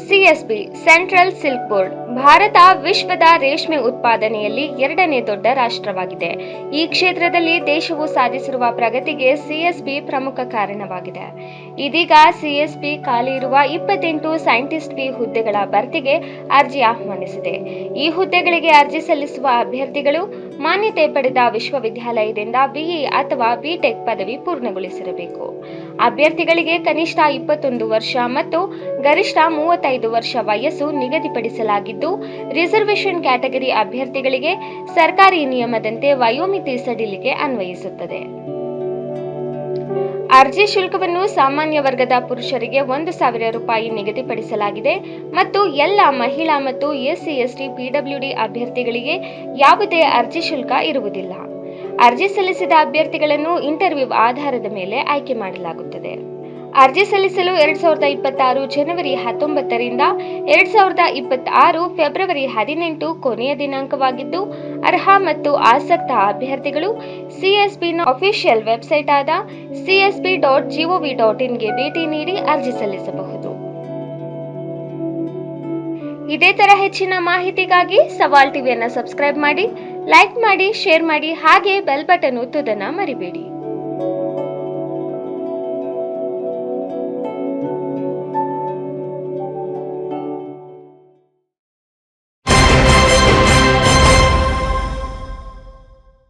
CSB central silk board Bharat ವಿಶ್ವದ ರೇಷ್ಮೆ ಉತ್ಪಾದನೆಯಲ್ಲಿ ಎರಡನೇ ದೊಡ್ಡ ರಾಷ್ಟ್ರವಾಗಿದೆ. ಈ ಕ್ಷೇತ್ರದಲ್ಲಿ ದೇಶವು ಸಾಧಿಸಿರುವ ಪ್ರಗತಿಗೆ ಸಿಎಸ್ಬಿ ಪ್ರಮುಖ ಕಾರಣವಾಗಿದೆ. ಇದೀಗ ಸಿಎಸ್ಬಿ ಖಾಲಿ ಇರುವ 28 ಸೈಂಟಿಸ್ಟ್ ಬಿ ಹುದ್ದೆಗಳ ಭರ್ತಿಗೆ ಅರ್ಜಿ ಆಹ್ವಾನಿಸಿದೆ. ಈ ಹುದ್ದೆಗಳಿಗೆ ಅರ್ಜಿ ಸಲ್ಲಿಸುವ ಅಭ್ಯರ್ಥಿಗಳು ಮಾನ್ಯತೆ ಪಡೆದ ವಿಶ್ವವಿದ್ಯಾಲಯದಿಂದ ಬಿಇ ಅಥವಾ ಬಿಟೆಕ್ ಪದವಿ ಪೂರ್ಣಗೊಳಿಸಿರಬೇಕು. ಅಭ್ಯರ್ಥಿಗಳಿಗೆ ಕನಿಷ್ಠ 21 ವರ್ಷ ಮತ್ತು ಗರಿಷ್ಠ 35 ವರ್ಷ ವಯಸ್ಸು ನಿಗದಿಪಡಿಸಲಾಗಿದ್ದು, ರಿಸರ್ವೇಷನ್ ಕ್ಯಾಟಗರಿ ಅಭ್ಯರ್ಥಿಗಳಿಗೆ ಸರ್ಕಾರಿ ನಿಯಮದಂತೆ ವಯೋಮಿತಿ ಸಡಿಲಿಕೆ ಅನ್ವಯಿಸುತ್ತದೆ. ಅರ್ಜಿ ಶುಲ್ಕವನ್ನು ಸಾಮಾನ್ಯ ವರ್ಗದ ಪುರುಷರಿಗೆ 1,000 ರೂಪಾಯಿ ನಿಗದಿಪಡಿಸಲಾಗಿದೆ ಮತ್ತು ಎಲ್ಲ ಮಹಿಳಾ ಮತ್ತು ಎಸ್ಸಿ/ಎಸ್ಟಿ ಪಿಡಬ್ಲ್ಯೂಡಿ ಅಭ್ಯರ್ಥಿಗಳಿಗೆ ಯಾವುದೇ ಅರ್ಜಿ ಶುಲ್ಕ ಇರುವುದಿಲ್ಲ. ಅರ್ಜಿ ಸಲ್ಲಿಸಿದ ಅಭ್ಯರ್ಥಿಗಳನ್ನು ಇಂಟರ್ವ್ಯೂ ಆಧಾರದ ಮೇಲೆ ಆಯ್ಕೆ ಮಾಡಲಾಗುತ್ತದೆ. ಅರ್ಜಿ ಸಲ್ಲಿಸಲು 2026 ಜನವರಿ 19 ರಿಂದ 2026 ಫೆಬ್ರವರಿ 18 ಕೊನೆಯ ದಿನಾಂಕವಾಗಿದ್ದು, ಅರ್ಹ ಮತ್ತು ಆಸಕ್ತ ಅಭ್ಯರ್ಥಿಗಳು ಸಿಎಸ್ಬಿನ ಅಫಿಷಿಯಲ್ ವೆಬ್ಸೈಟ್ ಆದ csb.gov.in ಗೆ ಭೇಟಿ ನೀಡಿ ಅರ್ಜಿ ಸಲ್ಲಿಸಬಹುದು. ಇದೇ ತರ ಹೆಚ್ಚಿನ ಮಾಹಿತಿಗಾಗಿ ಸವಾಲ್ ಟಿವಿಯನ್ನು ಸಬ್ಸ್ಕ್ರೈಬ್ ಮಾಡಿ, ಲೈಕ್ ಮಾಡಿ, ಶೇರ್ ಮಾಡಿ, ಹಾಗೆ ಬೆಲ್ ಬಟನ್ ಒತ್ತುವುದನ್ನು ಮರಿಬೇಡಿ.